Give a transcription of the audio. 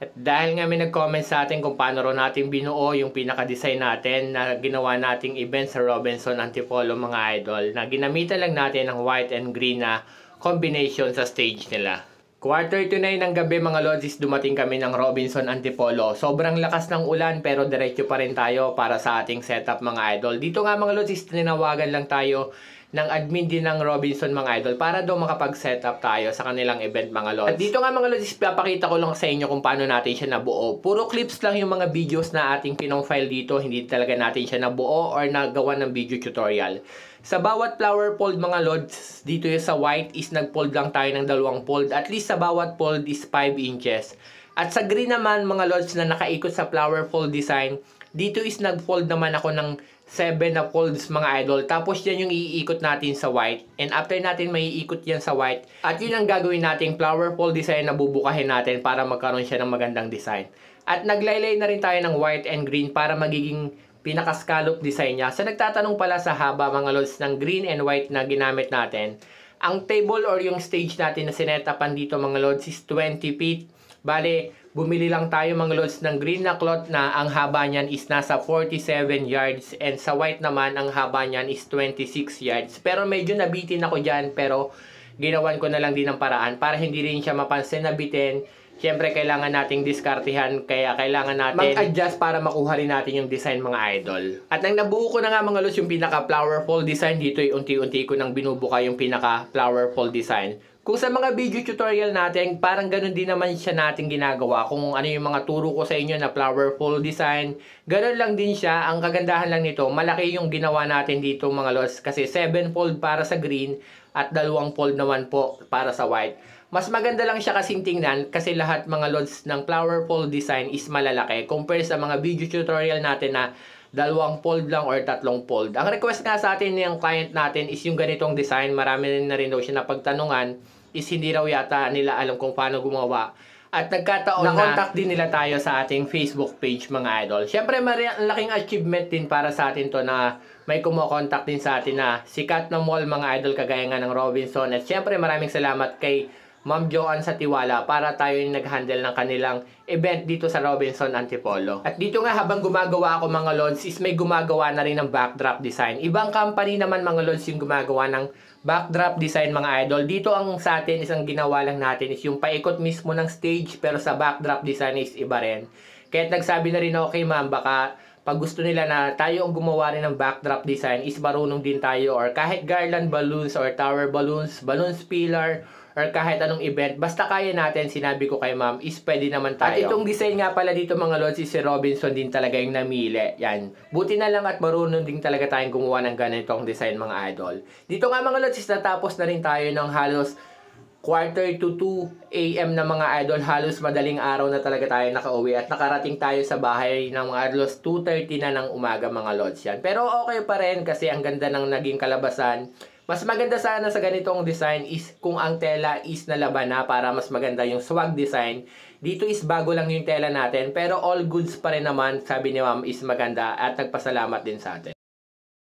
At dahil nga may nag-comment sa atin kung paano ro natin binuo yung pinaka-design natin na ginawa nating event sa Robinson Antipolo mga idol, na ginamitan lang natin ng white and green na combination sa stage nila. 8:45 ng gabi mga lodges, dumating kami ng Robinson Antipolo. Sobrang lakas ng ulan pero diretso pa rin tayo para sa ating setup mga idol. Dito nga mga lodges, tinawagan lang tayo ng admin din ng Robinson mga idol para daw makapag-setup tayo sa kanilang event mga lods. At dito nga mga lods, papakita ko lang sa inyo kung paano natin siya nabuo. Puro clips lang yung mga videos na ating pinong-file dito, hindi talaga natin siya nabuo or nagawa ng video tutorial. Sa bawat flower fold mga lods, dito yung sa white is nag-fold lang tayo ng 2 fold. At least sa bawat fold is 5 inches. At sa green naman mga lods na nakaikot sa flower fold design, dito is nag-fold naman ako ng 7 na folds mga idol. Tapos yan yung iikot natin sa white. And after natin maiikot yan sa white, at yun ang gagawin nating flower fold design na bubukahin natin para magkaroon siya ng magandang design. At naglaylay na rin tayo ng white and green para magiging pinaka-scallop design niya. Sa nagtatanong pala sa haba mga lods ng green and white na ginamit natin, ang table or yung stage natin na sinetapan dito mga lods is 20 feet. Bale, bumili lang tayo mga lods ng green na cloth na ang haba niyan is nasa 47 yards and sa white naman ang haba niyan is 26 yards. Pero medyo nabitin ako dyan pero ginawan ko na lang din ng paraan para hindi rin siya mapansin na bitin. Siyempre kailangan nating diskartehan kaya kailangan natin mag-adjust para makuha rin natin yung design mga idol. At nang nabuo ko na nga mga lods yung pinaka flower fold design dito ay unti-unti ko nang binubuka yung pinaka flower fold design. Kung sa mga video tutorial natin, parang ganun din naman siya natin ginagawa. Kung ano yung mga turo ko sa inyo na flower fold design, ganun lang din siya. Ang kagandahan lang nito, malaki yung ginawa natin dito mga lods. Kasi 7 fold para sa green at 2 fold naman po para sa white. Mas maganda lang siya kasing tingnan kasi lahat mga lods ng flower fold design is malalaki. Compare sa mga video tutorial natin na 2 fold lang or 3 fold. Ang request nga sa atin ng client natin is yung ganitong design. Marami na rin daw siya na pagtanungan is hindi raw yata nila alam kung paano gumawa. At nagkataon na contact din nila tayo sa ating Facebook page mga idol. Siyempre laking achievement din para sa atin to na may kumokontak din sa atin na sikat na mall mga idol kagaya nga ng Robinson. At siyempre maraming salamat kay Ma'am Joanne sa tiwala para tayo yung nag-handle ng kanilang event dito sa Robinson Antipolo. At dito nga habang gumagawa ako mga lods is may gumagawa na rin ng backdrop design. Ibang company naman mga lods yung gumagawa ng backdrop design mga idol. Dito ang sa atin isang ginawa lang natin is yung paikot mismo ng stage pero sa backdrop design is iba rin. Kaya't nagsabi na rin ako kay ma'am baka pag gusto nila na tayo ang gumawa rin ng backdrop design is marunong din tayo or kahit garland balloons or tower balloons, balloons pillar or kahit anong event, basta kaya natin, sinabi ko kay ma'am, is pwede naman tayo. At itong design nga pala dito mga lods, si Robinson din talaga yung namili. Yan. Buti na lang at marunong din talaga tayong gumawa ng ganitong design mga idol. Dito nga mga lods, natapos na rin tayo ng halos 1:45 AM na mga idol. Halos madaling araw na talaga tayo nakauwi at nakarating tayo sa bahay ng mga halos 2:30 na ng umaga mga lods yan. Pero okay pa rin kasi ang ganda ng naging kalabasan. Mas maganda sana sa ganitong design is kung ang tela is nalaban na para mas maganda yung swag design. Dito is bago lang yung tela natin pero all goods pa rin naman, sabi ni ma'am, is maganda at nagpasalamat din sa atin.